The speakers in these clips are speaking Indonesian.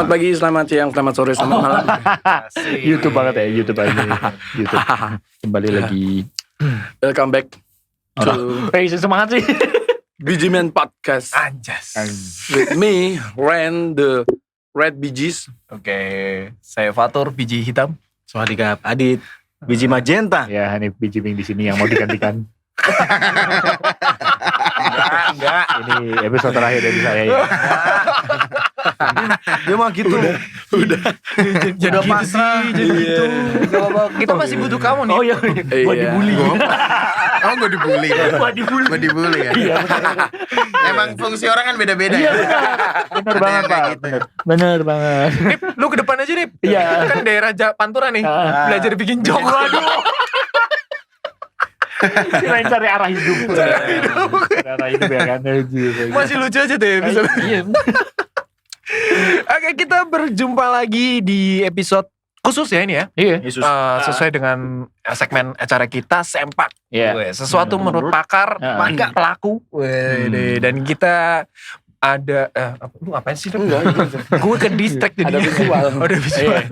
Selamat pagi, selamat siang, selamat sore, selamat malam. YouTube banget ya, YouTube aja. YouTube. Kembali lagi. Welcome back to Semangat sih. BG Man Podcast. Anjas. With me, Ren, the Red BGs. Oke, saya Fatur, biji hitam. Swadikap, Adit, biji magenta. Ya, Hanif biji Bing di sini yang mau digantikan. Enggak. Ini episode terakhir dari saya ya. Dia mah gitu. Udah Jadi pasrah, jadi gitu. Gak apa-apa, kita masih butuh kamu nih. Oh iya, buat Iya. dibully. Oh gue dibully. Buat dibully. Gue dibully ya. Iya, Emang fungsi orang kan beda-beda iya, ya. bener Ada banget yang Pak. kayak gitu. Bener banget. Nip, lu ke depan aja Nip. Iya. Kan daerah Pantura nih. Belajar bikin jok. Waduh. Kirain cari arah hidup. Cari arah hidup ya kan. Masih lucu aja tuh episode. Iya. Oke, kita berjumpa lagi di episode khusus ya ini ya. Iya. Yesus. Sesuai dengan segmen acara kita Sempak. Iya. Weh, sesuatu menurut pakar, maka pelaku. Weh, dan kita ada lu ngapain sih? Gue ke distract jadi. Ada visual. Oh, ada visual.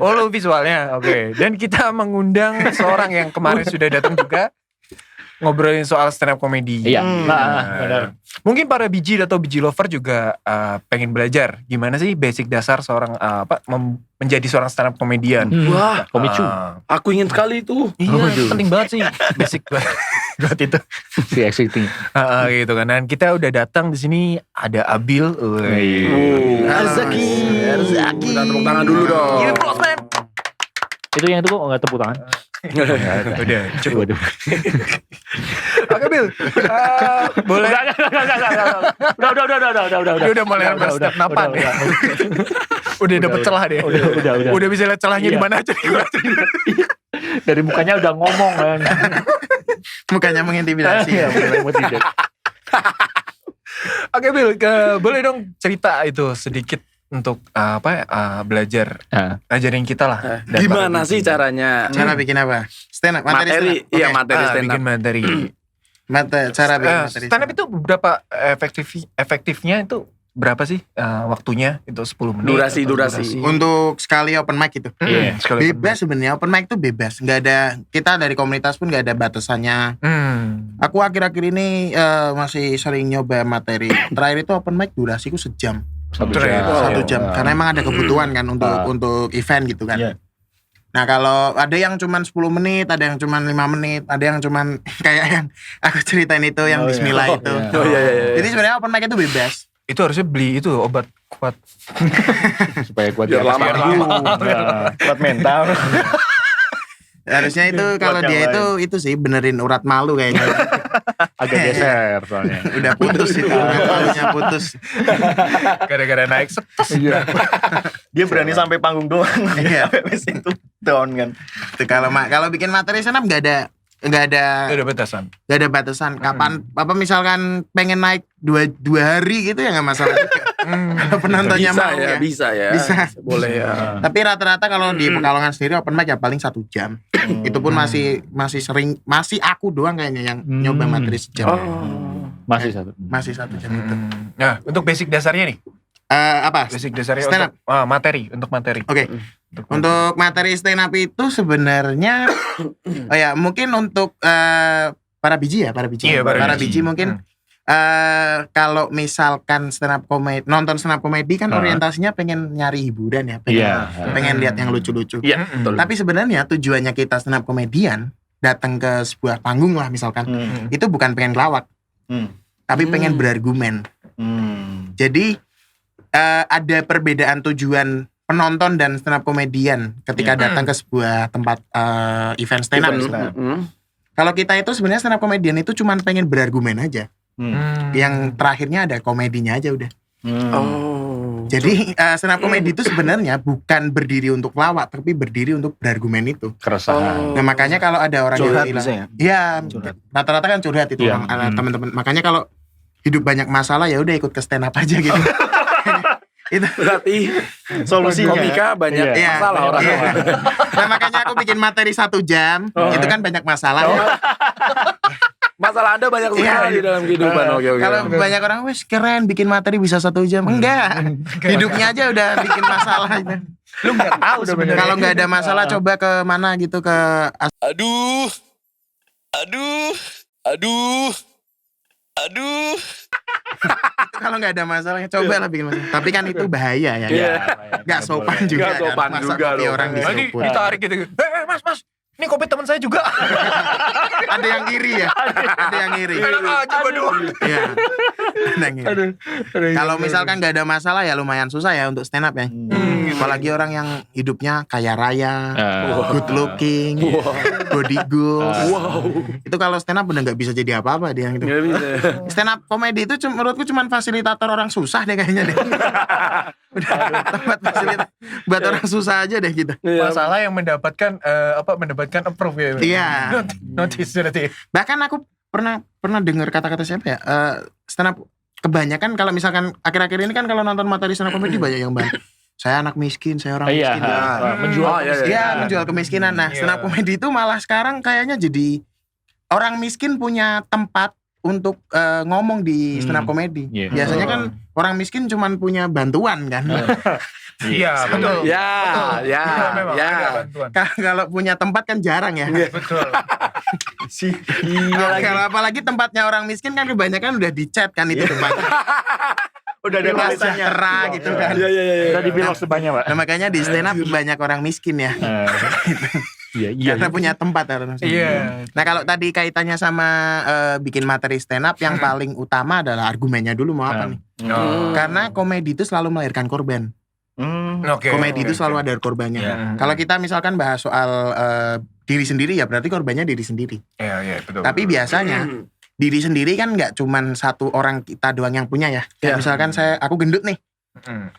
Oh, lu visualnya. Oke. Dan kita mengundang seorang yang kemarin sudah datang juga ngobrolin soal stand up comedy. Iya. Benar. Mungkin para biji atau biji lover juga pengen belajar gimana sih basic dasar seorang menjadi seorang stand up comedian. Wah, Komicu. aku ingin sekali itu. Iya, penting banget sih basic buat itu. Si exciting. Gitu kan. Dan kita udah datang di sini ada Abil. Arzaki. Kita tepuk tangan dulu dong. Give applause, man. Itu yang itu kok nggak tepuk tangan? Udah, cukup. Waduh. Oke, Bil. Boleh. Udah. Dia udah mulai step napan ya. Udah dapet celah deh. Udah. Udah bisa lihat celahnya di mana aja. Dari mukanya udah ngomong kan. Mukanya mengintimidasi ya. Oke, Bil, boleh dong cerita itu sedikit untuk belajar ngajarin kita lah. Dan Gimana sih caranya? Cara bikin apa? Stand up, Materi, stand up. iya Oke. materi stand up. bikin materi. Cara bikin materi. Stand up itu berapa efektifnya itu berapa sih waktunya? Itu 10 menit. Durasi. Untuk sekali open mic itu. Iya, sekali Bebas sebenarnya, open mic itu bebas. Nggak ada, kita dari komunitas pun nggak ada batasannya. Aku akhir-akhir ini masih sering nyoba materi. Terakhir itu open mic durasiku sejam. 1 1 jam. Karena emang ada kebutuhan kan untuk event gitu kan. Iya. Nah kalau ada yang cuman 10 menit, ada yang cuman 5 menit, ada yang cuman kayak yang aku ceritain itu yang bismillah itu. Oh iya. Jadi sebenarnya open mic itu bebas. Itu harusnya beli itu obat kuat. supaya kuat Biar lama. Kuat mental. Harusnya itu kalau Buat yang dia itu sih benerin urat malu kayaknya. agak geser soalnya. Udah putus itu, urat malunya putus. Gara-gara naik setes. Iya. Dia berani sampai panggung doang. Iya. Habis itu down kan. Itu kalau bikin materi stand up nggak ada Ada batasan. Gak ada batasan. Kapan misalkan pengen naik dua hari gitu ya nggak masalah juga. Kalau penontonnya Bisa mau ya, ya. bisa ya. Bisa. Boleh ya. Tapi rata-rata kalau di Pekalongan sendiri open mic ya paling 1 jam. Itu pun masih aku doang kayaknya yang nyoba materi sejam. Masih 1. Masih 1 jam itu. Nah, untuk basic dasarnya nih. Apa? Basic dasarnya Stand up. untuk materi. Oke. Untuk materi stand up itu sebenarnya mungkin untuk para biji. Iya, para biji mungkin kalau misalkan nonton stand up comedy kan orientasinya pengen nyari hiburan ya, pengen lihat yang lucu-lucu. Iya, betul. Tapi sebenarnya tujuannya kita stand up comedian datang ke sebuah panggung lah misalkan, itu bukan pengen ngelawak, tapi pengen berargumen. Jadi ada perbedaan tujuan penonton dan stand up comedian ketika datang ke sebuah tempat event stand up. Kalau kita itu sebenarnya stand up comedian itu cuma pengen berargumen aja. Yang terakhirnya ada komedinya aja udah. Jadi stand up comedy itu sebenarnya bukan berdiri untuk lawak, tapi berdiri untuk berargumen itu. Keresahan. Nah makanya kalau ada orang Curhat yang bisa bilang, iya, rata-rata kan curhat itu teman-teman. Makanya kalau hidup banyak masalah ya udah ikut ke stand up aja gitu. Itu berarti solusinya komika banyak masalah orang. Nah makanya aku bikin materi 1 jam, itu kan banyak masalah. Masalah Anda banyak sekali dalam kehidupan. Oke. Kalau banyak orang wes keren bikin materi bisa 1 jam. Enggak. Hidupnya aja udah bikin masalah. Lu nggak tahu sebenarnya. Kalau nggak ada masalah coba ke mana gitu ke kalau nggak ada masalah coba lah bikin masalah. Tapi kan itu bahaya ya. Iya. Nggak sopan juga. Nggak sopan kan. Masa juga kopi dong. orang Lagi disebut. ditarik gitu. Mas, ini kopi teman saya juga. Ada yang iri ya. Ada yang iri. Enak aja berdua. Iya. Ada yang iri. Kalau misalkan nggak ada masalah ya lumayan susah ya untuk stand up ya. Apalagi orang yang hidupnya kaya raya, good looking, body goals. Itu kalau stand up udah nggak bisa jadi apa-apa dia gitu. Nggak bisa. Stand up komedi itu menurutku cuman fasilitator orang susah deh kayaknya deh. Udah tempat fasilitas buat orang susah aja deh gitu. Masalah yang mendapatkan mendapatkan approve ya. Iya. Notice berarti. Bahkan aku pernah dengar kata-kata siapa ya? Stand up kebanyakan kalau misalkan akhir-akhir ini kan kalau nonton materi stand up komedi banyak yang banyak. Saya anak miskin, saya orang miskin. Menjual. Iya, menjual kemiskinan. Nah, stand up komedi itu malah sekarang kayaknya jadi orang miskin punya tempat untuk ngomong di stand up komedi. Iya. Biasanya kan orang miskin cuman punya bantuan kan. Iya, betul. Ya. Memang ada bantuan. Kalau punya tempat kan jarang ya. Betul. Kalau apalagi tempatnya orang miskin kan kebanyakan udah dicat kan itu tempatnya. Udah ada Bebas tulisannya. sejahtera gitu kan. Udah di-vlog sebanyak, Pak. Nah, makanya di stand up banyak orang miskin ya. Iya. Karena punya tempat harus. Iya. Nah kalau tadi kaitannya sama bikin materi stand up yang paling utama adalah argumennya dulu mau apa nih? Karena komedi itu selalu melahirkan korban. Oke. Komedi itu selalu ada korbannya. Kalau kita misalkan bahas soal diri sendiri ya berarti korbannya diri sendiri. Iya, betul. Tapi biasanya diri sendiri kan nggak cuman satu orang kita doang yang punya ya. Kayak misalkan aku gendut nih.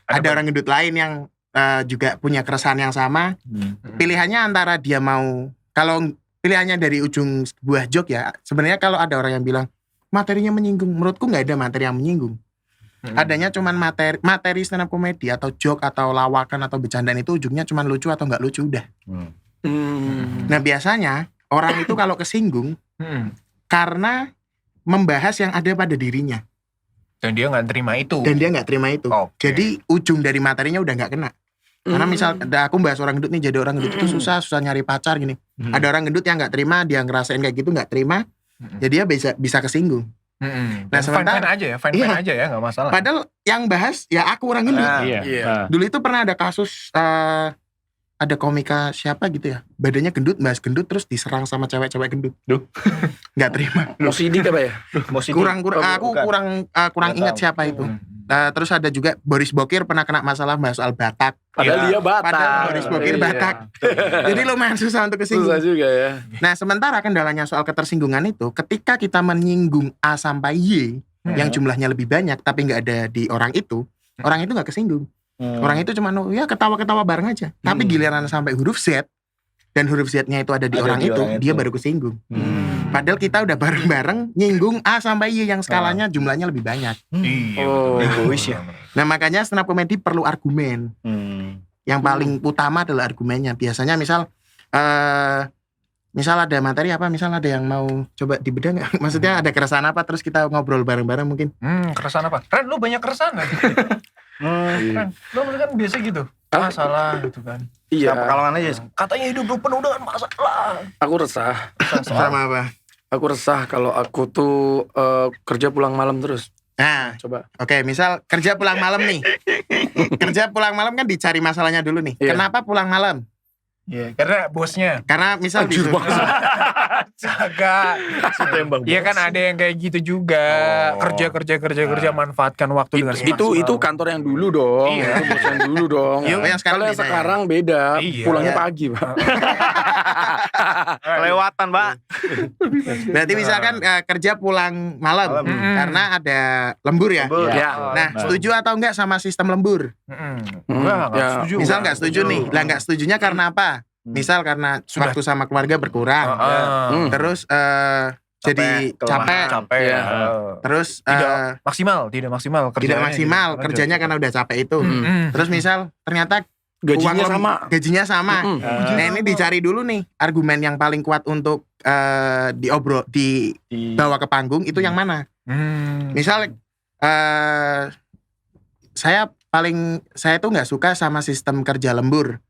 Ada orang gendut lain yang juga punya keresahan yang sama. Pilihannya antara dia mau, kalau pilihannya dari ujung sebuah joke ya, sebenarnya kalau ada orang yang bilang materinya menyinggung, menurutku nggak ada materi yang menyinggung. Adanya cuman materi stand up komedi atau joke atau lawakan atau bercandaan itu ujungnya cuman lucu atau nggak lucu udah. Nah biasanya orang itu kalau kesinggung karena membahas yang ada pada dirinya. Dan dia nggak terima itu. Oke. Jadi ujung dari materinya udah nggak kena. Karena misal aku bahas orang gendut nih, jadi orang gendut itu susah nyari pacar gini. Ada orang gendut yang nggak terima, dia ngerasain kayak gitu nggak terima, jadi dia bisa kesinggung. Nah sementara aja ya, fine aja ya, nggak masalah. Padahal yang bahas ya aku orang gendut. Iya. Dulu itu pernah ada kasus ada komika siapa gitu ya, badannya gendut, bahas gendut terus diserang sama cewek-cewek gendut. Nggak terima. Mosidik apa ya? Aku kurang ingat siapa itu. Terus ada juga Boris Bokir pernah kena masalah bahas soal Batak. Padahal dia Batak. Padahal Boris Bokir Batak. Jadi lumayan susah untuk kesinggung. Susah juga ya. Nah sementara kendalanya soal ketersinggungan itu, ketika kita menyinggung A sampai Y yang jumlahnya lebih banyak tapi nggak ada di orang itu nggak kesinggung. Orang itu cuma ya ketawa-ketawa bareng aja. Tapi giliran sampai huruf Z dan huruf Z-nya itu ada di orang itu, dia baru kesinggung. Padahal kita udah bareng-bareng nyinggung A sampai Y yang skalanya jumlahnya lebih banyak. Egois ya. Nah makanya stand up comedy perlu argumen. Yang paling utama adalah argumennya. Biasanya misal ada materi apa, misal ada yang mau coba dibedah nggak? Maksudnya ada keresahan apa, terus kita ngobrol bareng-bareng mungkin. Keresahan apa? Ren, lu banyak keresahan. Ren, lu kan biasa gitu. Masalah gitu kan. Iya. Pekalongan aja. Katanya hidup lu penuh dengan masalah. Aku resah. Sama apa? Aku resah kalau aku tuh kerja pulang malam terus. Nah, Coba. Oke, misal kerja pulang malam nih. Kerja pulang malam kan dicari masalahnya dulu nih. Iya. Kenapa pulang malam? Iya, karena bosnya. Karena misal gitu. Jaga. Iya kan ada yang kayak gitu juga. Kerja manfaatkan waktu dengan Itu kantor yang dulu dong. Iya. Itu bos yang dulu dong. Iya, yang sekarang Kalau yang beda ya. sekarang beda. Iya. Pulangnya Iya. pagi, Pak. Kelewatan, Pak. Berarti misalkan kerja pulang malam karena ada lembur ya. Lembur. Ya. Nah, setuju atau enggak sama sistem lembur? Enggak Ya. setuju. Misal nggak setuju nih. Lah nggak setujunya karena apa? Misal karena Sudah. waktu sama keluarga berkurang. Terus jadi capek. Capek Iya. Terus Tidak maksimal tidak maksimal kerjanya karena udah capek itu. Terus misal ternyata Gajinya sama. Gajinya sama. Nah ini dicari dulu nih argumen yang paling kuat untuk dibawa ke panggung itu yang mana? Misal saya tuh nggak suka sama sistem kerja lembur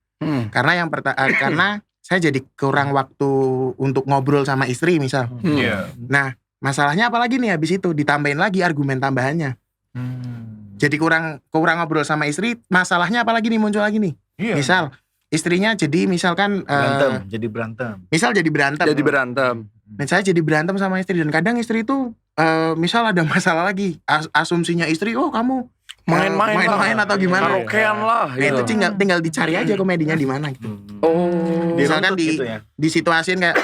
karena karena saya jadi kurang waktu untuk ngobrol sama istri misal. Nah masalahnya apalagi nih habis itu ditambahin lagi argumen tambahannya. Jadi kurang ngobrol sama istri, masalahnya apalagi nih muncul lagi nih. Misal istrinya jadi misalkan berantem. Misal jadi berantem. Dan saya jadi berantem sama istri dan kadang istri itu misal ada masalah lagi, asumsinya istri, oh kamu main-main atau gimana? Karaokean lah. Nah, itu tinggal dicari aja komedinya di mana gitu. Misalkan gitu ya? di situasiin kayak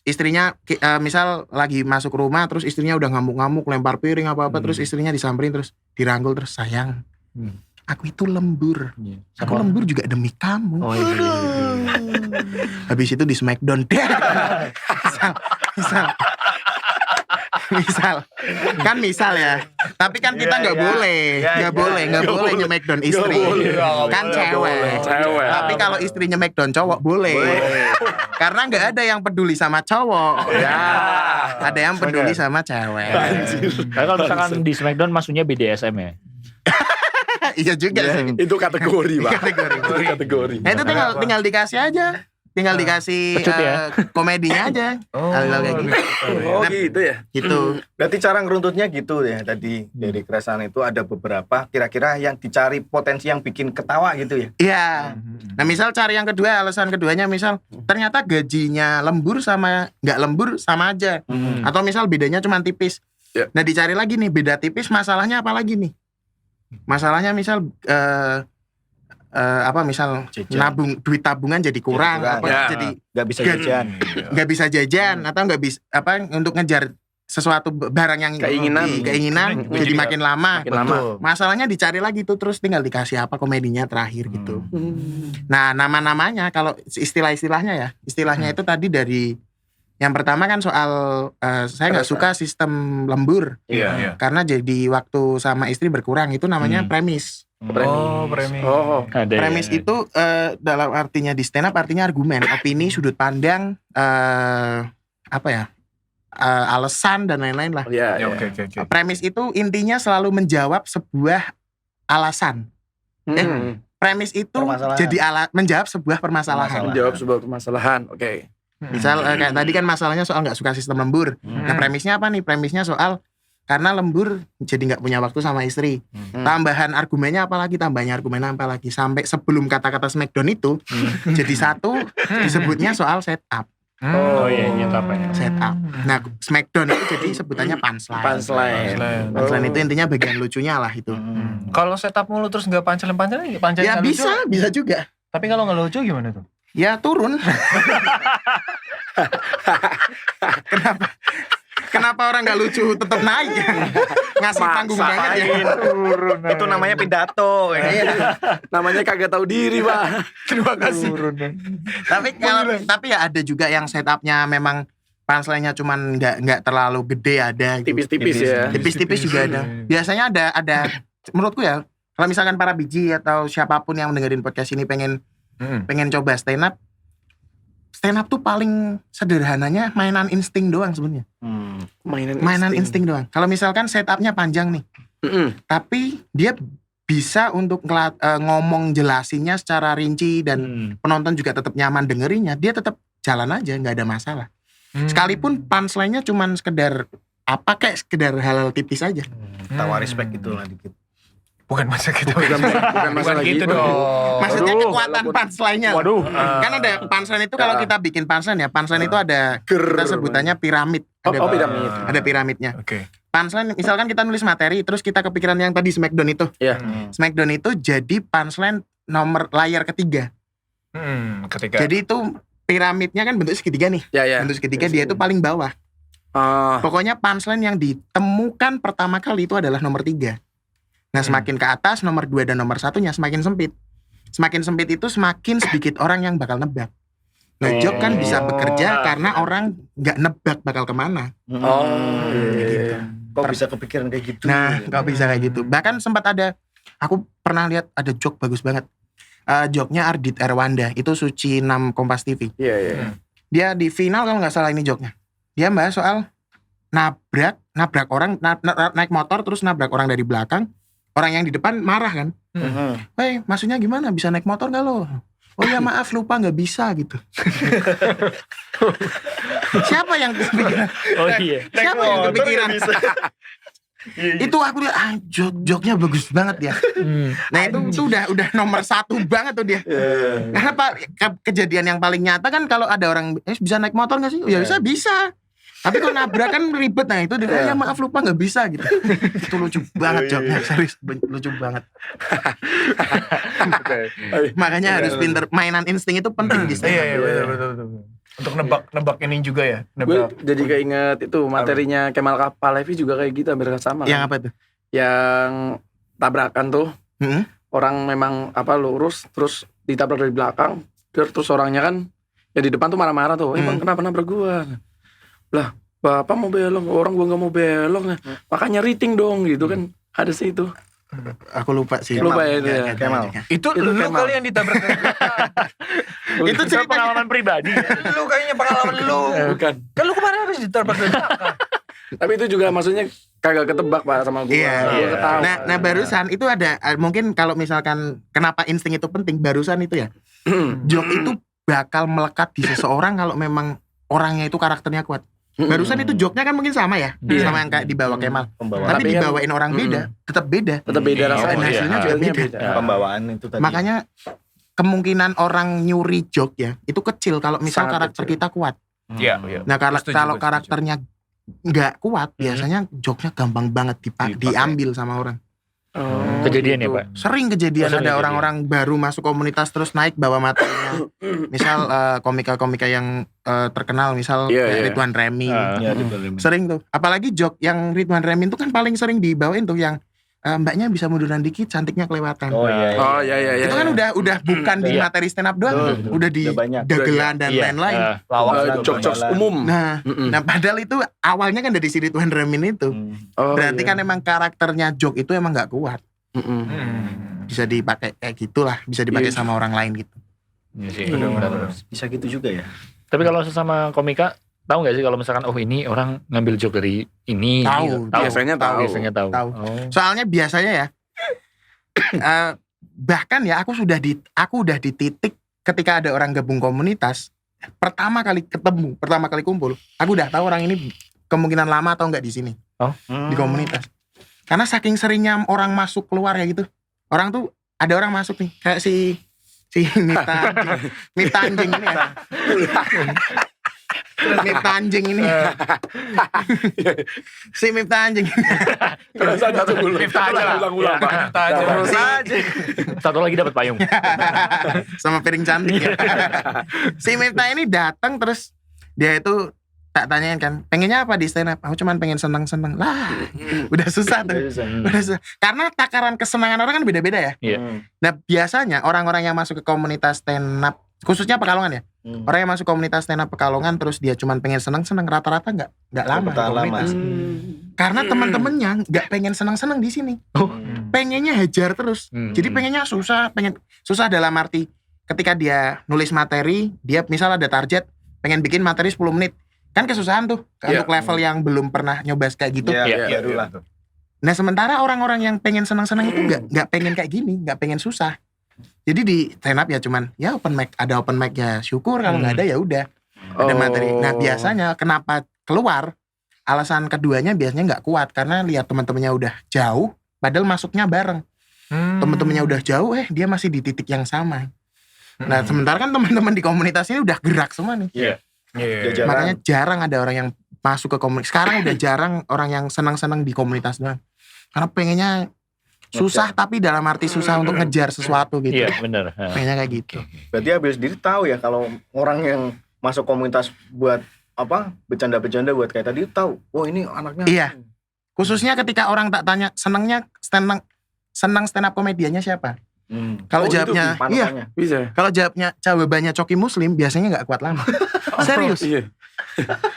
istrinya misal lagi masuk rumah terus istrinya udah ngamuk-ngamuk lempar piring apa-apa terus istrinya disamperin terus dirangkul terus sayang. Aku itu lembur. Aku lembur juga demi kamu. Habis itu di Smackdown. misal ya. Tapi kan kita nggak boleh nge-Smackdown istri. Kan cewek. Tapi kalau istrinya Smackdown cowok boleh. Karena nggak ada yang peduli sama cowok. Ada yang peduli sama cewek. Kalau misalkan di Smackdown maksudnya BDSM ya. Iya juga sih. Itu kategori, Pak. Kategori. Nah itu tinggal dikasih aja. Tinggal dikasih komedinya aja. Hal-hal kayak gitu. Gitu ya. Gitu. Berarti cara ngeruntutnya gitu ya tadi dari keresahan itu ada beberapa kira-kira yang dicari potensi yang bikin ketawa gitu ya. Iya. Nah misal cari yang kedua, alasan keduanya misal ternyata gajinya lembur sama nggak lembur sama aja. Atau misal bedanya cuma tipis. Nah dicari lagi nih beda tipis masalahnya apa lagi nih? Masalahnya misal misal nabung duit tabungan jadi kurang jadi nggak bisa jajan atau nggak bisa untuk ngejar sesuatu barang yang keinginan jadi makin lama. Masalahnya dicari lagi tuh terus tinggal dikasih apa komedinya terakhir gitu. Nah nama-namanya kalau istilahnya itu tadi dari yang pertama kan soal saya nggak suka sistem lembur karena jadi waktu sama istri berkurang itu namanya premis. Premis. Premis itu dalam artinya di stand up artinya argumen, opini, sudut pandang, alasan dan lain-lain lah. Oke. Premis itu intinya selalu menjawab sebuah alasan. Premis itu jadi menjawab sebuah permasalahan. Oke. Misal kayak tadi kan masalahnya soal nggak suka sistem lembur. Nah premisnya apa nih? Premisnya soal karena lembur jadi nggak punya waktu sama istri. Tambahan argumennya apalagi? Sampai sebelum kata-kata Smackdown itu jadi satu disebutnya soal setup. Setup. Nah Smackdown itu jadi sebutannya punchline itu intinya bagian lucunya lah itu. Kalau setup mulu terus nggak punchline ya bisa juga. Tapi kalau nggak lucu gimana tuh? Ya turun. Kenapa orang nggak lucu tetap naik? Ngasih panggung banget ya. Itu namanya pidato. Namanya kagak tahu diri, Pak. Terima kasih. Tapi ya ada juga yang setupnya memang punchline-nya cuman nggak terlalu gede ada. Tipis-tipis ya. Tipis-tipis juga ada. Biasanya ada menurutku ya. Kalau misalkan para biji atau siapapun yang dengerin podcast ini pengen coba stand up tuh paling sederhananya mainan insting doang sebenarnya. Mainan insting doang. Kalau misalkan setupnya panjang nih, tapi dia bisa untuk ngomong jelasinnya secara rinci dan penonton juga tetap nyaman dengerinnya, dia tetap jalan aja, nggak ada masalah. Sekalipun punchline-nya cuman sekedar hal-hal tipis aja. Tawa respect gitu lah dikit. Bukan masa gitu. Bukan gitu dong. Maksudnya kekuatan punchline-nya. Waduh. Kan ada punchline itu kalau kita bikin punchline ya, punchline itu ada kita sebutannya piramid. Piramid. Ada piramidnya. Oke. Punchline misalkan kita nulis materi terus kita kepikiran yang tadi Smackdown itu. Smackdown itu jadi punchline nomor layar ketiga. Ketika. Jadi itu piramidnya kan bentuk segitiga nih. Bentuk segitiga dia itu paling bawah. Pokoknya punchline yang ditemukan pertama kali itu adalah nomor 3. Nah semakin ke atas nomor 2 dan nomor 1-nya semakin sempit. Semakin sempit itu semakin sedikit orang yang bakal nebak. Nah joke kan bisa bekerja karena orang gak nebak bakal kemana. Gitu. Kok bisa kepikiran kayak gitu? Nah kok bisa kayak gitu. Bahkan sempat ada, aku pernah lihat ada joke bagus banget. Joknya Ardit Erwanda, itu Suci 6 Kompas TV. Iya, iya. Dia di final kalau nggak salah ini joknya. Dia bahas soal nabrak orang, naik motor terus nabrak orang dari belakang. Orang yang di depan marah kan. Woi, maksudnya gimana? Bisa naik motor nggak lo? Oh ya maaf, lupa nggak bisa gitu. Siapa yang kepikiran? Oh iya. Siapa yang kepikiran? Itu aku lihat, joknya bagus banget ya. Nah itu udah nomor 1 banget tuh dia. Karena kejadian yang paling nyata kan kalau ada orang bisa naik motor nggak sih? Oh, ya bisa. Tapi kalau nabrak kan ribet. Nah itu dia ya maaf lupa nggak bisa gitu. Itu lucu banget joknya, serius lucu banget. Makanya harus pinter, mainan insting itu penting di stand up. Iya betul. Untuk nebak ini juga ya. Gue jadi keinget itu materinya Kemal Palevi juga kayak gitu, hampir sama. Yang kan? apa tuh? Yang tabrakan tuh. Orang memang lurus terus ditabrak dari belakang. Terus orangnya kan yang di depan tuh marah-marah tuh. Bang kenapa nabrak gua? Lah bapak mau belok, orang gua gak mau belok. Makanya riting dong gitu kan. Ada sih itu. Aku lupa sih. Lupa ya itu ya. Kemal. Itu lu kali yang ditabrak dari belakang. Itu cerita pengalaman pribadi. Lu kayaknya pengalaman lu. Bukan. Kan lu kemarin habis ditabrak dari belakang. Tapi itu juga maksudnya kagak ketebak Pak sama gua. Iya. Gua ketawa. Nah barusan itu ada mungkin kalau misalkan kenapa insting itu penting, barusan itu ya. Jok itu bakal melekat di seseorang kalau memang orangnya itu karakternya kuat. Barusan itu joknya kan mungkin sama ya, sama yang kayak dibawa Kemal. Tapi Tapi kan- dibawain orang beda, tetap beda. Tetap beda Dan rasanya. hasilnya juga beda. Pembawaan itu tadi. Makanya kemungkinan orang nyuri jok ya itu kecil kalau misal Sangat karakter kecil. kita kuat. Iya. Nah Setuju, kalau setuju. karakternya nggak kuat, biasanya joknya gampang banget Dipakai. diambil sama orang. Oh, Kejadian ya gitu. Pak? Sering kejadian Oh, ada sering orang-orang baru masuk komunitas terus naik bawa materinya. Misal komika-komika yang terkenal, misal Iya, kayak iya. Ridwan Remi. Iya, di Sering tuh. Apalagi jok yang Ridwan Remi itu kan paling sering dibawain tuh yang mbaknya bisa munduran dikit, cantiknya kelewatan. Oh iya. Oh iya. Itu kan udah bukan di Iya. materi stand up doang, Betul. udah di Udah banyak. dagelan dan Iya. lain-lain. Lawak. Jokes umum. Nah, nah padahal itu awalnya kan dari si Ridwan Remin itu. Oh, Berarti iya. kan emang karakternya jok itu emang nggak kuat. Bisa dipakai kayak gitulah, bisa dipakai Iya. sama orang lain gitu. Iya sih. Benar. Bisa gitu juga ya. Tapi kalau sesama komika, tahu nggak sih kalau misalkan ini orang ngambil joke dari ini? Tahu. gitu? Biasanya tahu. Biasanya tahu. Tahu. Oh. Soalnya biasanya ya, bahkan ya aku udah di titik ketika ada orang gabung komunitas, pertama kali ketemu, pertama kali kumpul, aku udah tahu orang ini kemungkinan lama atau enggak di sini di komunitas. Karena saking seringnya orang masuk keluar ya gitu, orang tuh ada orang masuk nih kayak si Mita anjing ini ya. Mita anjing ini. Si Mita anjing ini. Terus aja dulu. Mifta aja lah. Ulang-ulang Pak. Mifta aja. Terus aja. Satu lagi dapat payung. Sama piring cantik ya. Si Mifta ini datang terus dia itu tak tanyain kan, pengennya apa di stand up? Aku cuman pengen seneng-seneng. Lah, udah susah tuh. Udah susah. Karena takaran kesenangan orang kan beda-beda ya. Iya. Nah, biasanya orang-orang yang masuk ke komunitas stand up, khususnya Pekalongan ya. Orang yang masuk komunitas stand up Pekalongan terus dia cuman pengen seneng-seneng, rata-rata nggak lama di Bertahan lama. komunitas. Karena teman-temannya nggak pengen seneng-seneng di sini. Pengennya hajar terus. Jadi pengennya susah dalam arti ketika dia nulis materi, dia misal ada target pengen bikin materi 10 menit. Kan kesusahan tuh Iya. untuk level yang belum pernah nyoba kayak gitu. Iya, Iya, baru lah. Nah, sementara orang-orang yang pengen seneng-seneng itu nggak pengen kayak gini, nggak pengen susah. Jadi di stand up ya cuman ya open mic, ada open mic ya syukur, kalau nggak ada ya udah. Ada materi. Nah, biasanya kenapa keluar? Alasan keduanya biasanya nggak kuat karena lihat teman-temannya udah jauh, padahal masuknya bareng. Teman-temannya udah jauh, dia masih di titik yang sama. Nah, sementara kan teman-teman di komunitas ini udah gerak semua nih. Iya. Dia Makanya jarang ada orang yang masuk ke komunitas. Sekarang udah jarang orang yang senang-senang di komunitas doang. Karena pengennya susah, tapi dalam arti susah untuk ngejar sesuatu gitu. Iya, benar. Pengennya kayak gitu. Berarti Abil sendiri tahu ya kalau orang yang masuk komunitas buat apa bercanda-bercanda buat kayak tadi tahu. Oh ini anaknya. Iya. Khususnya ketika orang tak tanya senang stand up komediannya siapa? Kalau Oh, itu jawabnya iya, Panutannya. Bisa. kalau jawabannya Coki Muslim biasanya nggak kuat lama. Serius. Iya.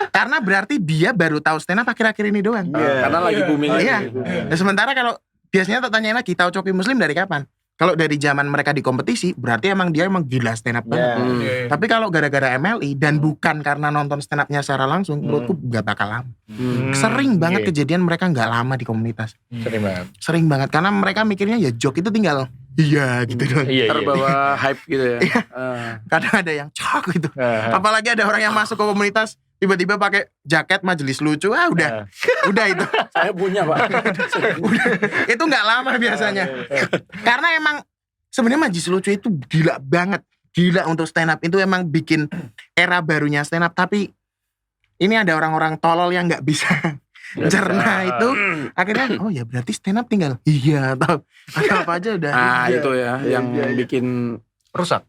Karena berarti dia baru tahu stand up akhir-akhir ini doang. Iya. Karena lagi booming Iya. lagi. Nah, sementara kalau biasanya tak tanyain lagi tahu Coki Muslim dari kapan? kalau dari zaman mereka di kompetisi berarti emang dia emang gila stand up banget. Tapi kalau gara-gara MLI dan bukan karena nonton stand upnya secara langsung, menurutku gak bakal lama. Sering banget kejadian mereka gak lama di komunitas. Sering banget karena mereka mikirnya ya joke itu tinggal iya gitu doang. Terbawa hype gitu ya. Kadang ada yang cok gitu. Apalagi ada orang yang masuk ke komunitas tiba-tiba pakai jaket majelis lucu, udah itu. Saya punya Pak. Itu nggak lama biasanya. Karena emang sebenarnya majelis lucu itu gila banget, gila untuk stand up itu emang bikin era barunya stand up. Tapi ini ada orang-orang tolol yang nggak bisa cerna itu, akhirnya oh ya berarti stand up tinggal atau apa aja udah. Itu ya yang bikin rusak.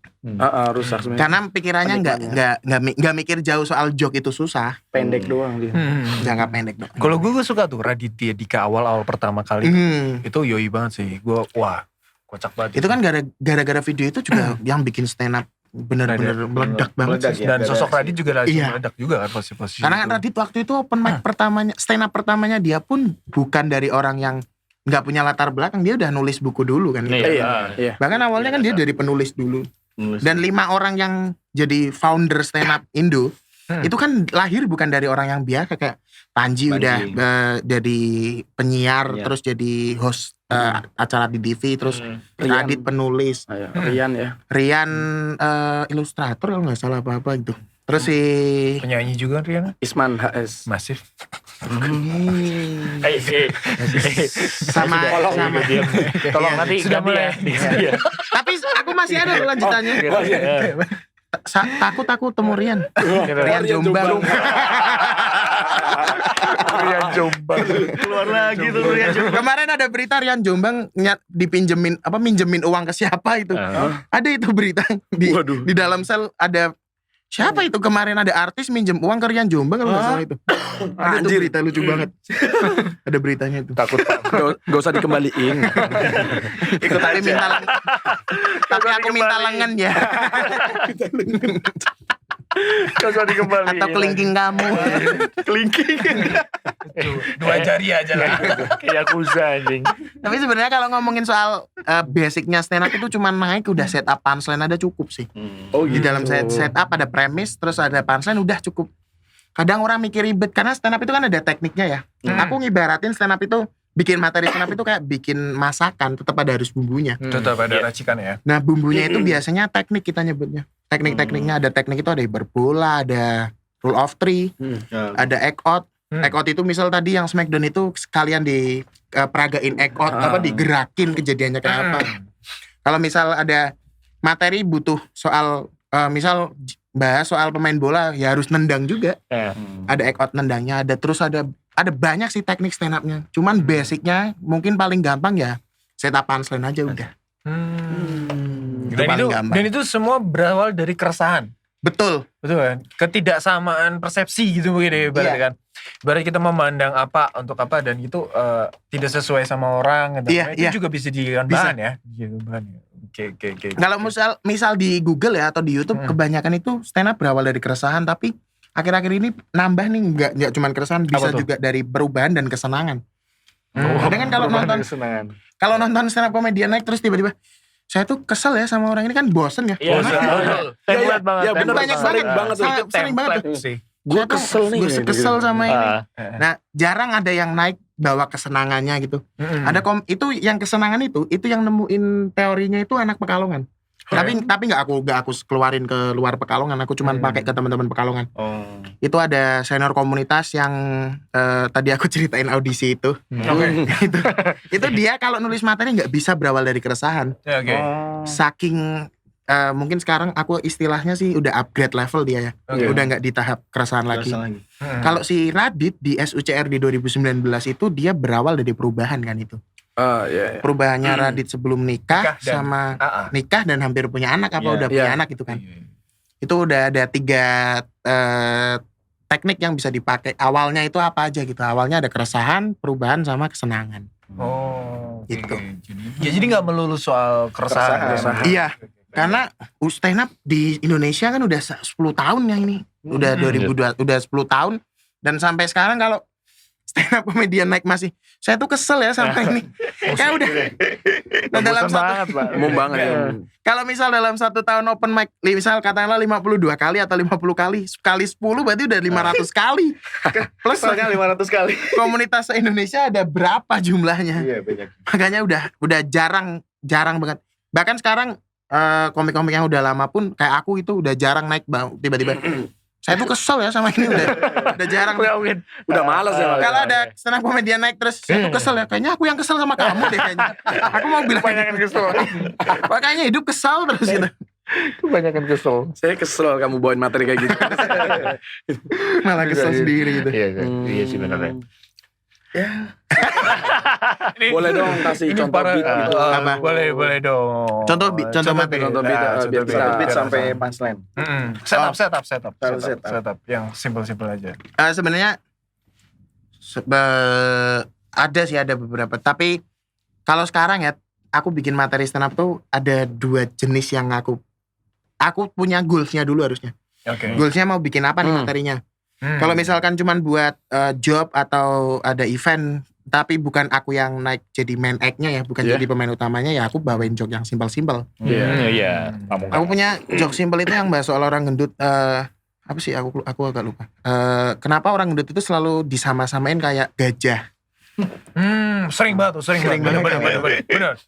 Rusak sebenarnya. Karena pikirannya nggak mikir jauh soal joke itu susah. Pendek doang dia. Jangka pendek doang. Kalau gue suka tuh Raditya Dika awal pertama kali itu yoi banget sih. Gue kocak banget. Itu kan gara-gara video itu juga yang bikin stand up bener-bener meledak banget. Ya, dan sosok Radit juga langsung Iya. meledak juga kan posisi. Karena Radit waktu itu open mic pertamanya, stand up pertamanya dia pun bukan dari orang yang nggak punya latar belakang, dia udah nulis buku dulu kan. Iya. Bahkan awalnya kan dia dari penulis dulu. Dan 5 orang yang jadi founder stand up Indo itu kan lahir bukan dari orang yang biasa, kayak Panji udah jadi penyiar, terus jadi host acara di TV, terus Radit penulis, Rian ilustrator kalau nggak salah apa-apa gitu. Terus si penyanyi juga Rian Isman HS Masif. sama Tolong nanti Sudah ganti mulai. ya. tapi aku masih ada loh lanjutannya. Takut temu Rian Jombang. Rian Jombang. Keluar lagi tuh Rian Jombang. Kemarin ada berita Rian Jombang minjemin uang ke siapa itu. Ada itu berita di dalam sel ada. Siapa itu kemarin ada artis minjem uang ke Rian Jombang kalau nggak salah itu. Ada tuh berita lucu banget. Ada beritanya itu. Takut gak usah dikembaliin. Tapi aku minta lengan ya. Gak usah dikembaliin. Atau kelingking kamu. Kelingking. 2 jari aja lah. Kayak Yakuza anjing. Tapi sebenarnya kalau ngomongin soal basicnya stand up itu cuma naik udah setup punchline ada cukup sih. Di dalam setup ada premis terus ada punchline udah cukup. Kadang orang mikir ribet karena stand up itu kan ada tekniknya ya. Aku ngibaratin stand up itu bikin materi stand up itu kayak bikin masakan, tetap ada harus bumbunya. Tetap ada racikan ya. Nah bumbunya itu biasanya teknik kita nyebutnya. Teknik-tekniknya ada teknik itu ada hyperbola, ada rule of three, ada egg out. Egg out itu misal tadi yang Smackdown itu sekalian di peragain egg out, digerakin kejadiannya kayak apa. Kalau misal ada materi butuh soal misal bahas soal pemain bola ya harus nendang juga. Ada egg out nendangnya, ada terus ada banyak sih teknik stand up-nya. Cuman basicnya mungkin paling gampang ya setup punchline aja udah. Dan itu semua berawal dari keresahan. Betul kan? Ketidaksamaan persepsi gitu mungkin ya berarti kan. Berarti kita memandang apa untuk apa dan itu tidak sesuai sama orang gitu. Itu juga bisa dijadikan bahan ya. Oke. Kalau misal di Google ya atau di YouTube kebanyakan itu stand up berawal dari keresahan, tapi akhir-akhir ini nambah nih nggak cuma keresahan, bisa juga dari perubahan dan kesenangan. Kadang kan kalau nonton stand up komedian naik terus tiba-tiba saya tuh kesel ya sama orang ini kan bosen ya. Template banget. Ya bener, banyak banget. Sering banget tuh. Gue kesel sama ini. Nah jarang ada yang naik bawa kesenangannya gitu. Ada itu yang kesenangan itu yang nemuin teorinya itu anak Pekalongan. Tapi nggak aku keluarin ke luar Pekalongan, aku cuman pakai ke teman-teman Pekalongan. Itu ada senior komunitas yang tadi aku ceritain audisi itu. Itu dia kalau nulis materi nggak bisa berawal dari keresahan. Saking mungkin sekarang aku istilahnya sih udah upgrade level dia ya. Udah nggak di tahap keresahan lagi. Kalau si Radit di SUCR di 2019 itu dia berawal dari perubahan kan itu. Perubahannya Radit sebelum nikah sama nikah dan hampir punya anak udah punya anak itu kan. Itu udah ada 3 teknik yang bisa dipakai. Awalnya itu apa aja gitu. Awalnya ada keresahan, perubahan sama kesenangan. Gitu. Jadi nggak melulu soal keresahan. Iya. Karena stand up di Indonesia kan udah 10 tahun ya ini. Udah 2002 udah 10 tahun dan sampai sekarang kalau stand up comedian naik masih, saya tuh kesel ya sama ini. Kayak udah. Dan dalam Bosan satu, banget, Pak. Umum banget ya. kalau misal dalam 1 tahun open mic, misal katakanlah 52 kali atau 50 kali, kali 10 berarti udah 500 kali. Plus Soalnya 500 kali. komunitas Indonesia ada berapa jumlahnya? Iya banyak. Makanya udah jarang banget. Bahkan sekarang komik-komik yang udah lama pun kayak aku itu udah jarang naik bang. Tiba-tiba saya tuh kesel ya sama ini udah jarang. Udah malas ya. Kalau ada stand up comedian naik terus saya tuh kesel ya. Kayaknya aku yang kesel sama kamu deh kayaknya. Aku mau bilang Kebanyakan kesel. makanya hidup kesel terus gitu. Kebanyakan kesel. Saya kesel kamu bawain materi kayak gitu. Malah kesel sendiri gitu. Iya sih benar ya. Boleh dong kasih Ini contoh para- beat gitu. Apa? Boleh dong. Contoh materi. Contoh beat, biar bisa Satu beat biar sampai sama. punchline. Setup. Yang simpel-simpel aja. Sebenarnya ada beberapa. Tapi kalau sekarang ya, aku bikin materi stand up tuh ada 2 jenis yang aku punya goalsnya dulu harusnya. Oke. Goalsnya mau bikin apa nih materinya. Kalau misalkan cuman buat job atau ada event, tapi bukan aku yang naik jadi main act-nya ya, bukan Yeah. jadi pemain utamanya ya, aku bawain joke yang simpel-simpel. Iya. Aku punya joke simpel itu yang bahas soal orang gendut. Apa sih aku agak lupa. Kenapa orang gendut itu selalu disama-samain kayak gajah? Sering banget tuh, Sering banget. Benar.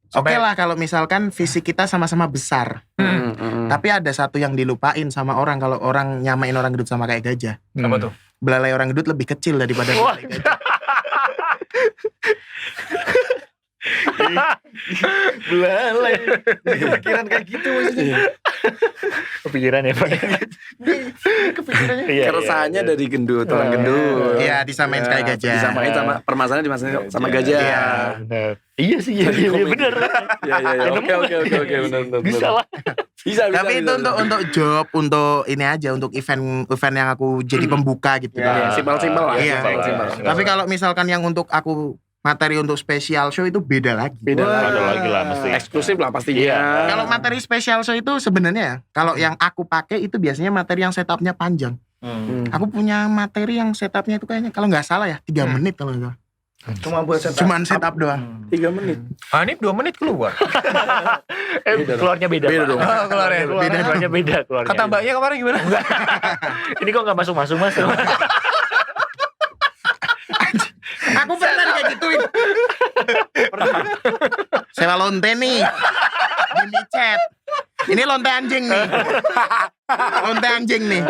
Oke lah kalau misalkan fisik kita sama-sama besar, tapi ada satu yang dilupain sama orang kalau orang nyamain orang gendut sama kayak gajah. Apa tuh? Belalai orang gendut lebih kecil daripada belalai gajah. Belalai. Kepikiran kayak gitu maksudnya. Kepikiran ya Pak. Iya, Keresahannya dari gendut, orang gendut. Iya, disamain kayak gajah. Disamain sama permasalahan disamain sama gajah. Iya. Benar. Iya sih, iya benar. Iya. Oke, benar. Bisa lah. Bisa. Tapi itu untuk job, untuk ini aja, untuk event yang aku jadi pembuka gitu. Ya, simpel-simpel lah. Iya. Simpel. Tapi kalau misalkan yang untuk aku materi untuk special show itu beda lagi. Beda Ada lagi lah mesti. Eksklusif lah pastinya. Iya. Kalau materi special show itu sebenarnya ya, kalau yang aku pakai itu biasanya materi yang setupnya panjang. Aku punya materi yang setupnya itu kayaknya kalau nggak salah ya 3 menit kalau nggak salah. Cuma buat setup. Cuman setup doang. 3 menit. Hanif 2 menit keluar. Keluarnya beda. Beda Pak. dong. Keluarnya beda. Keluarnya. Kata mbaknya kemarin gimana? Ini kok nggak masuk Mas? Aku pernah kayak gituin. Sewa lonte nih di micet. Ini lonte anjing nih. Lonte anjing nih.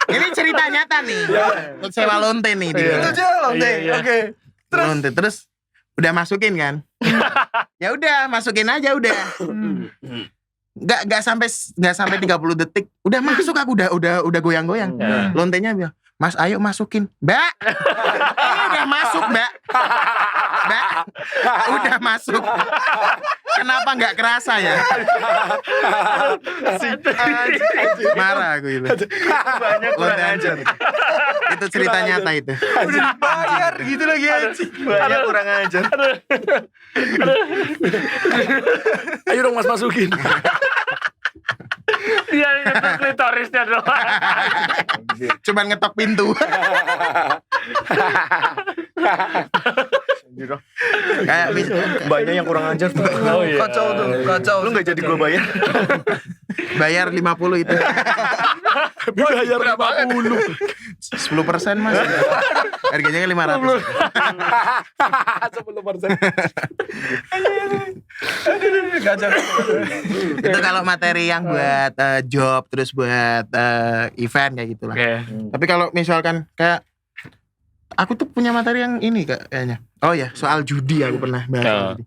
Ini cerita nyata nih. Sewa lonte nih dia. Itu aja lonte. Iya. Oke. Lonte terus udah masukin kan? Ya udah masukin aja udah. Nggak sampai 30 detik udah masuk aku udah goyang-goyang. Ya. Lontenya bilang, "Mas, ayo masukin." "Mbak, ini udah masuk, Mbak. Mbak, udah masuk. Kenapa nggak kerasa ya?" Marah aku itu. Banyak Lonte anjing. Itu cerita nyata itu. Udah bayar gitu lagi anjing. Banyak kurang ajar. Ayo dong Mas masukin. Dia ngetok klitorisnya doang. Cuman ngetok pintu. Kayak Banyak yang kurang ajar tuh. Oh, iya. Kacau tuh, kacau. Lu gak jadi gua bayar. bayar 50 itu. Bayar 50. 10% Mas. Harganya kan 500. 10%. Kacau. Itu kalau materi yang buat job terus buat event kayak gitulah. Oke. Tapi kalau misalkan kayak aku tuh punya materi yang ini kayaknya. Oh ya, soal judi aku pernah bahas. Judi.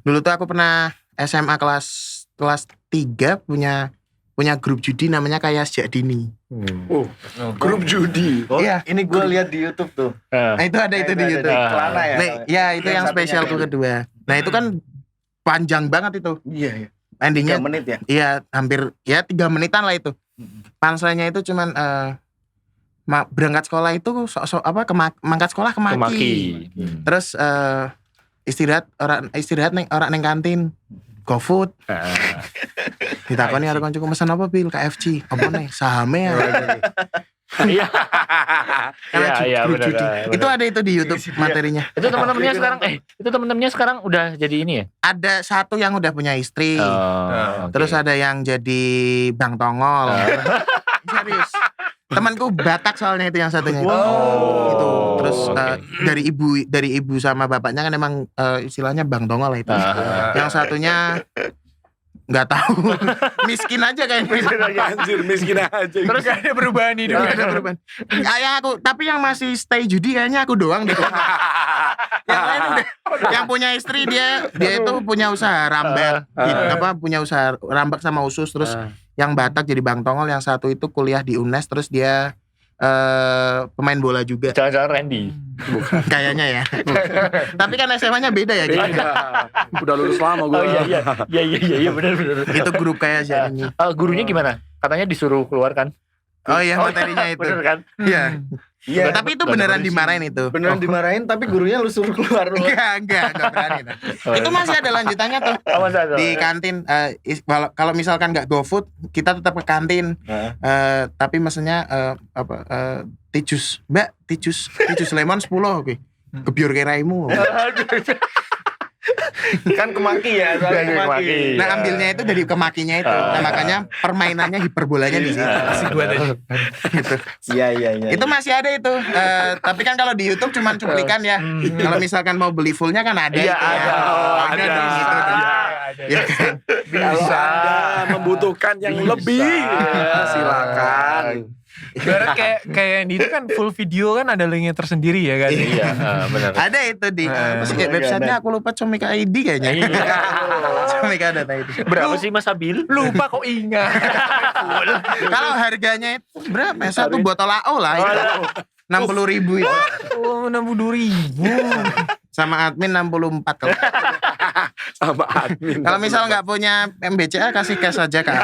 Dulu tuh aku pernah SMA kelas 3 punya grup judi namanya kayak sejak dini. Grup judi. Oh, Iya. ini gua lihat di YouTube tuh. Nah, itu ada itu di Ada YouTube. Kelana ya. Nih, ya itu yang satunya spesialku ada. kedua. Nah, itu kan panjang banget itu. Iya. Endingnya 3 menit ya. iya hampir ya 3 menitan lah itu. Punchline-nya itu cuman berangkat sekolah itu sok-sok apa mangkat sekolah kemaki. Terus istirahat orang neng kantin GoFood. Ditakoni karo kancaku mesen apa Bil KFC. Apa nih? Sahame ya. Iya. Karena Iya, guru benar. judi. Itu ada itu di YouTube materinya. Itu teman-temannya sekarang udah jadi ini ya? Ada satu yang udah punya istri. Oke. Terus ada yang jadi Bang Tongol. Serius. Temanku Batak soalnya itu yang satunya. Itu. Terus oke. dari ibu sama bapaknya kan emang istilahnya Bang Tongol lah itu. Yang satunya nggak tahu. Miskin aja kayaknya. Anjir miskin aja. Terus gak ada perubahan hidup. Nggak ada perubahan. Tapi yang masih stay judi kayaknya aku doang deh. Yang lain udah. Yang punya istri dia itu punya usaha rambak. Punya usaha rambak sama usus. Terus yang Batak jadi Bang Tongol, yang satu itu kuliah di UNES, terus dia pemain bola juga. Jangan-jangan Randy. Kayaknya ya. Tapi kan SMA-nya beda ya gitu. Udah lulus lama gue. Oh iya benar. Itu grup kayak ini. Gurunya gimana? Katanya disuruh keluar kan? Oh iya, materinya itu. Bener kan? Iya. Iya. Tapi itu beneran dimarahin itu. Beneran dimarahin tapi gurunya lu suruh keluar lu. Enggak berani. Itu masih ada lanjutannya tuh. Di kantin kalau misalkan nggak GoFood, kita tetap ke kantin. Tapi maksudnya ticus. Mbak, ticus lemon 10 oke. Kebiur keraimu. Kan kemaki ya, soalnya kemaki. Nah, ambilnya itu dari kemakinya itu. Nah, makanya permainannya hiperbolanya di situ. Asik gue tadi. Gitu. Iya. Itu masih ada itu. Tapi kan kalau di YouTube cuman cuplikan ya. Kalau misalkan mau beli fullnya kan ada. Iya, itu ya. ada. Di situ. Ya kan? Kalau Anda membutuhkan yang lebih, silakan. Ibarat kayak yang di itu kan full video kan ada linknya tersendiri ya kan. Iya, benar. Ada itu di websitenya aku lupa Comika ID kayaknya. Comika Data ID. Berapa sih Mas Abil? Lupa kok ingat. Kalau harganya itu berapa? Satu botol AO lah itu. 60.000 itu. Oh, 62.000. Sama admin 64 kalau. Sama admin. Kalau misal nggak punya MBCA kasih cash aja Kak.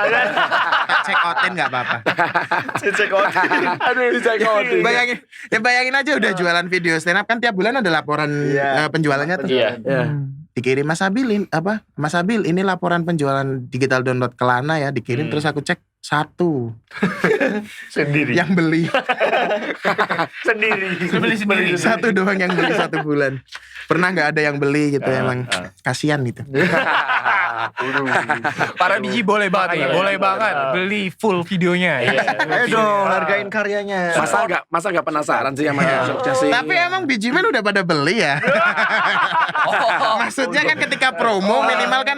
Tak check outin nggak apa-apa. Aduh, Bayangin aja udah jualan video stand up kan tiap bulan ada laporan penjualannya tuh. Iya. Dikirim Mas Abil Mas Abil ini laporan penjualan digital download Kelana ya, dikirim terus aku cek satu Sendiri. yang beli Sendiri. satu doang yang beli satu bulan. Pernah nggak ada yang beli gitu emang kasihan gitu. Para biji boleh banget, boleh banget beli full videonya. Ayo dong, hargain karyanya. Masa nggak penasaran sih sama jokesnya sih. Tapi emang bijimen udah pada beli ya. Maksudnya kan ketika promo minimal kan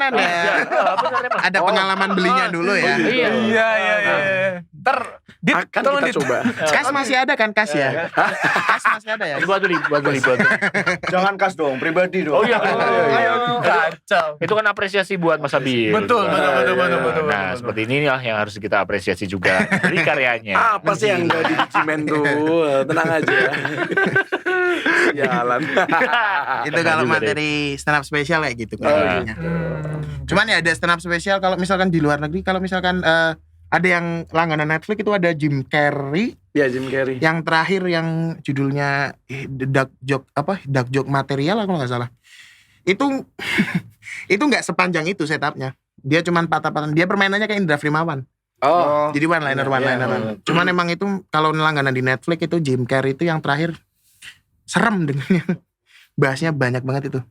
ada pengalaman belinya dulu ya. Iya. Ntar Akan kita coba. Kas masih ada kan kas ya? Kas masih ada ya? Buat beli. Jangan kas dong, pribadi dong. Oh iya. kacau. Itu kan apresiasi buat Mas Abil. Betul. Nah, seperti inilah yang harus kita apresiasi juga dari karyanya. Apa sih yang nggak dijimen tuh? Tenang aja. Jalan. Itu kalau materi stand up spesial kayak gitu kan. Cuman ya ada stand up spesial kalau misalkan di luar negeri, kalau misalkan ada yang langganan Netflix itu ada Jim Carrey. Ya Jim Carrey. Yang terakhir yang judulnya Dark Joke Material kalau nggak salah. Itu nggak sepanjang itu setupnya. Dia cuman patah-patah. Dia permainannya kayak Indra Frimawan. Oh. Jadi one liner. Cuman emang itu kalau langganan di Netflix itu Jim Carrey itu yang terakhir serem dengannya. Bahasnya banyak banget itu.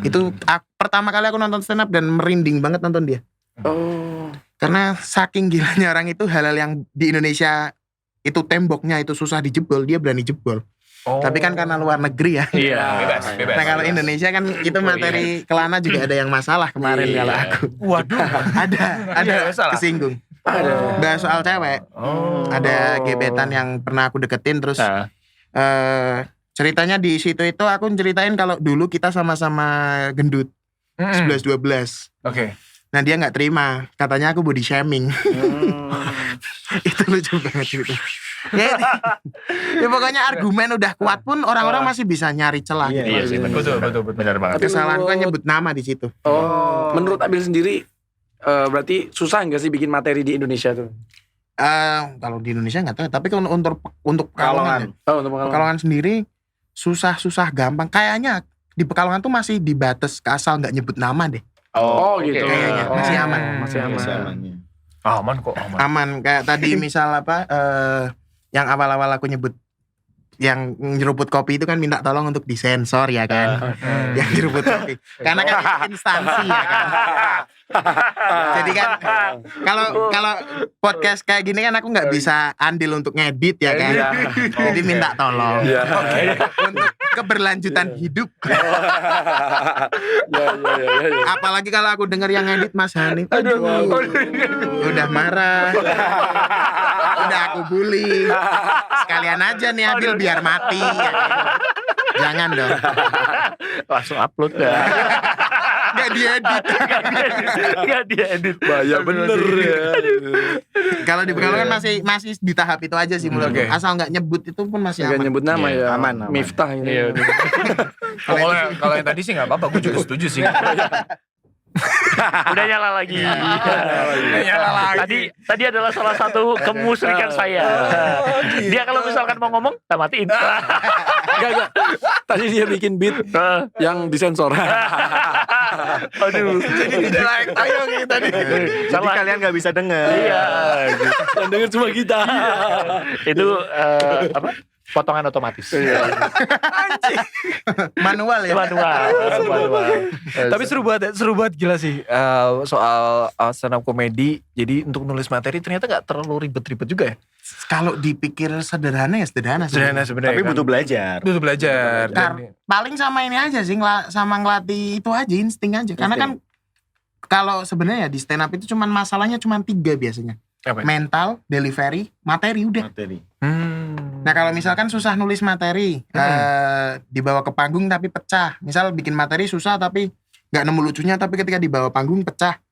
Itu pertama kali aku nonton stand up dan merinding banget nonton dia. Oh. Karena saking gilanya orang itu hal-hal yang di Indonesia itu temboknya itu susah dijebol, dia berani jebol. Tapi kan karena luar negeri ya. Iya. Bebas. Nah kalau Indonesia kan itu materi Kelana juga ada yang masalah kemarin kalau aku. Waduh. Ada masalah. kesinggung. Ada. Bahas soal cewek. Ada gebetan yang pernah aku deketin terus ceritanya di situ itu aku ceritain kalau dulu kita sama-sama gendut 11-12. Oke. Nah dia nggak terima, katanya aku body shaming. Itu lucu banget gitu. Ya pokoknya argumen udah kuat pun orang-orang masih bisa nyari celah. Iya sih, betul. Benar banget. Kesalahanku kan nyebut nama di situ. Oh. Menurut Abil sendiri berarti susah nggak sih bikin materi di Indonesia tuh? Kalau di Indonesia nggak tahu, tapi kalau untuk Pekalongan, untuk Pekalongan sendiri susah gampang. Kayaknya di Pekalongan tuh masih dibatas ke asal nggak nyebut nama deh. Oh gitu. Kayaknya masih aman. Masih aman. Aman kok. Aman kayak tadi misal yang awal-awal aku nyebut yang nyeruput kopi itu kan minta tolong untuk disensor ya kan. Yang nyeruput kopi. Karena kan itu instansi ya kan. Jadi kan kalau podcast kayak gini kan aku nggak bisa andil untuk ngedit ya kan. Jadi minta tolong. Untuk keberlanjutan hidup. Apalagi kalau aku dengar yang ngedit Mas Hanif. Aduh. Udah marah. Udah aku bully. Sekalian aja nih Adil biar mati ya. Jangan dong. Langsung upload dah. Gak diedit. Gak diedit. Bahaya bener ya. Kalau di Pekalongan masih di tahap itu aja sih menurut Oke. Asal nggak nyebut itu pun masih Gak aman. nyebut nama ya. Aman. Miftah ini. Iya. Kalau yang tadi sih nggak apa-apa, gue juga setuju sih. Udah nyala lagi. Udah nyala lagi. Tadi adalah salah satu kemusrikan saya. Dia kalau misalkan mau ngomong, tak matiin. Gak. Tadi dia bikin beat yang disensor. Aduh. Jadi tidak layak tayang ini tadi. Jadi kalian nggak bisa dengar. Iya. Yang denger cuma kita. Itu apa? Potongan otomatis. Manual ya. Manual. Tapi seru banget gila sih soal stand up comedy. Jadi untuk nulis materi ternyata nggak terlalu ribet-ribet juga ya. Kalau dipikir sederhana ya sederhana. Sederhana sebenarnya. Tapi kan. butuh belajar. Butuh belajar. Paling sama ini aja sih, sama ngelatih itu aja, insting aja. Karena kan kalau sebenarnya di stand up itu masalahnya cuma 3 biasanya. Apa? Mental, delivery, materi udah. Materi. Nah kalau misalkan susah nulis materi, dibawa ke panggung tapi pecah. Misal bikin materi susah tapi nggak nemu lucunya, tapi ketika dibawa panggung pecah.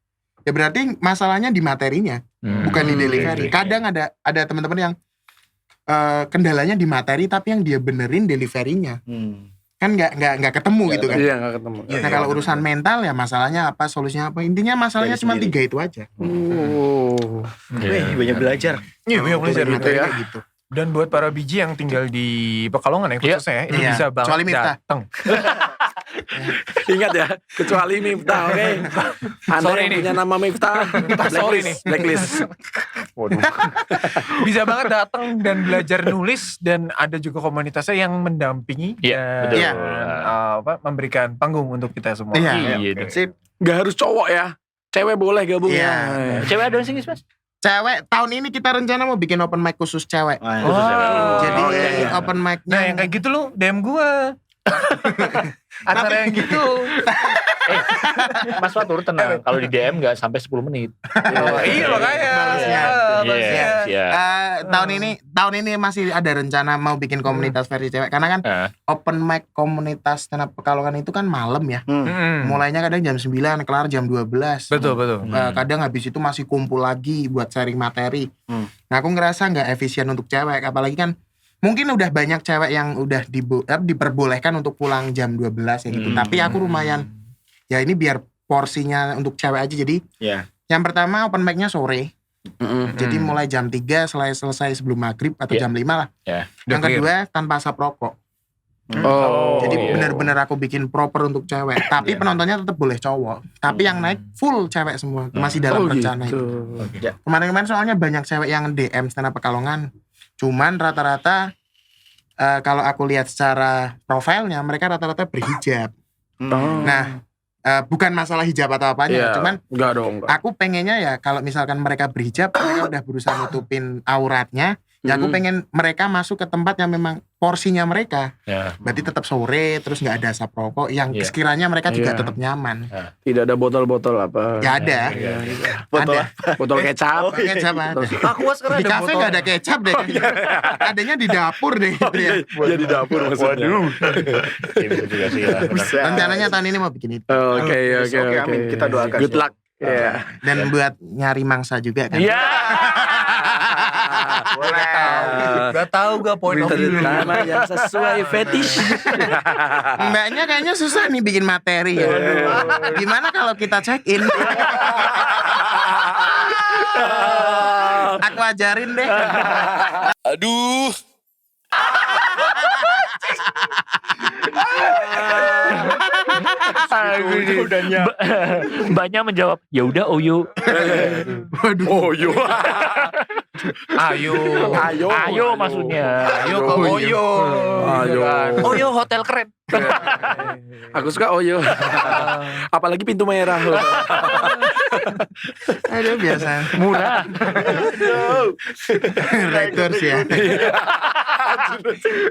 Ya berarti masalahnya di materinya, bukan di delivery. Kadang ada teman-teman yang kendalanya di materi tapi yang dia benerin deliverynya. Kan nggak ketemu gitu kan. Iya gak ketemu. Nah kalau urusan mental ya masalahnya apa, solusinya apa, intinya masalahnya cuma 3 itu aja. Wih, banyak belajar. Iya, banyak belajar Dari gitu materi ya. kayak gitu. Dan buat para biji yang tinggal di Pekalongan ya khususnya ya, ini Iya. bisa Kecuali banget Miftah. datang. Ingat ya, kecuali Miftah, oke? Anda Sorry yang nih. punya nama Miftah, Sorry nih. blacklist. Bisa banget datang dan belajar nulis, dan ada juga komunitasnya yang mendampingi Iya, dan betul. memberikan panggung untuk kita semua. Iya. Iya. Sip. Gak harus cowok ya, cewek boleh gabung Iya. ya. Cewek ada sih Mas? Cewek tahun ini kita rencana mau bikin open mic khusus cewek. Wah, Jadi iya. open mic-nya Nah yang kayak gitu lu DM gua. Acara yang gitu. Mas Fatur tenang, kalau di DM nggak sampai 10 menit. Iya makanya. Balasnya. Balasnya. Iya. tahun ini masih ada rencana mau bikin komunitas versi cewek karena kan open mic komunitas stand up Pekalongan itu kan malam ya. Mulainya kadang jam 9 kelar jam 12. Betul. Kadang habis itu masih kumpul lagi buat sharing materi. Nah aku ngerasa nggak efisien untuk cewek, apalagi kan mungkin udah banyak cewek yang udah diperbolehkan untuk pulang jam 12 ya gitu. Tapi aku lumayan ya ini biar porsinya untuk cewek aja. Jadi yang pertama open mic-nya sore. Jadi mulai jam 3 selesai sebelum maghrib atau jam 5 lah. Yang kedua tanpa asap rokok. Jadi benar-benar aku bikin proper untuk cewek. Tapi penontonnya tetap boleh cowok. Tapi yang naik full cewek semua. Masih dalam rencana itu. Kemarin-kemarin soalnya banyak cewek yang DM stand up Pekalongan. Cuman rata-rata kalau aku lihat secara profilnya mereka rata-rata berhijab. Nah bukan masalah hijab atau apanya, cuman enggak dong. aku pengennya ya kalau misalkan mereka berhijab, mereka udah berusaha nutupin auratnya. Ya aku pengen mereka masuk ke tempat yang memang porsinya mereka. Berarti tetap sore, terus nggak ada asap rokok, yang sekiranya mereka juga tetap nyaman. Tidak ada botol-botol apa? Ya ada. Botol Ada. Botol kecap. Kecap ada. Aku sekarang Di ada kafe botol. nggak ada kecap deh. Adanya di dapur deh. Gitu ya. Ya di dapur maksudnya. Itu juga sih ya. Rencananya tahun ini mau bikin itu. Oke. Amin. Kita doakan. Good luck. Ya. Dan buat nyari mangsa juga kan. Iya. Gak tahu gak point of view. Nama yang sesuai fetish. Mbaknya kayaknya susah nih bikin materi ya. Gimana kalau kita check in? Aku ajarin deh. Aduh. Mbaknya menjawab, ya udah Oyo. Oh yo. Ayo. Ayo maksudnya. Ayo ke Oyo. Ayo. Oyo hotel keren. Aku suka Oyo. Apalagi pintu merah. Aduh biasa. Murah. Records ya.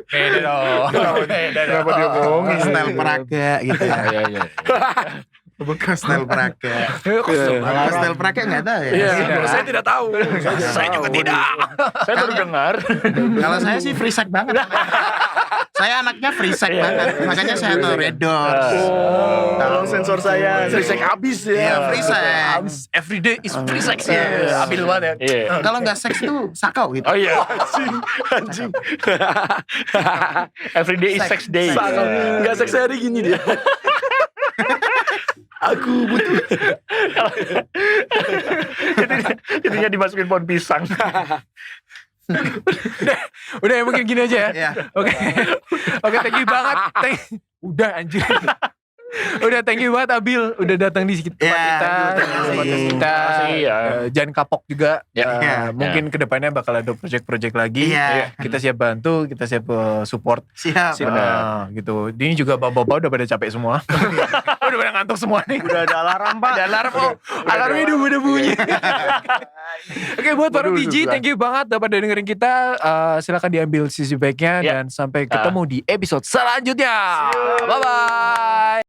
Beda dong. Kenapa dia bohongin? Style Praga gitu ya. Iya. Style Praga. Kalau style Praga nggak tahu ya. Iya, saya tidak tahu. Saya juga tidak. Saya baru dengar. Kalau saya sih free sex banget. Saya anaknya free sex banget. Makanya saya tahu Red Doors. Tolong sensor saya. Selesai habis ya. Iya free sex. Every day is free sex ya. Ambil banget ya. Iya. Kalau nggak seks tuh sakau gitu. Oh iya. Anjing. Everyday is sex day. Enggak seks hari gini dia. Aku butuh. Intinya dimasukin pohon pisang. Udah ya mungkin gini aja ya. Iya. Oke. Oke, thank you banget. Udah anjir. Udah thank you banget Abil udah datang di tempat Ya, kita. terima kasih. Podcast kita. Makasih, ya. Jangan kapok juga. Ya. Mungkin kedepannya bakal ada project-project lagi. Iya. Kita siap bantu, kita siap support. Siap. Gitu. Ini juga bapak-bapak udah pada capek semua. Udah pada ngantuk semua nih. Udah ada alarm, Pak. Ada alarm. Alarmnya udah bunyi. Oke, buat para Waduh, PG, juga. thank you banget udah pada dengerin kita. Silakan diambil sisi baiknya Ya. dan sampai ketemu di episode selanjutnya. Bye bye.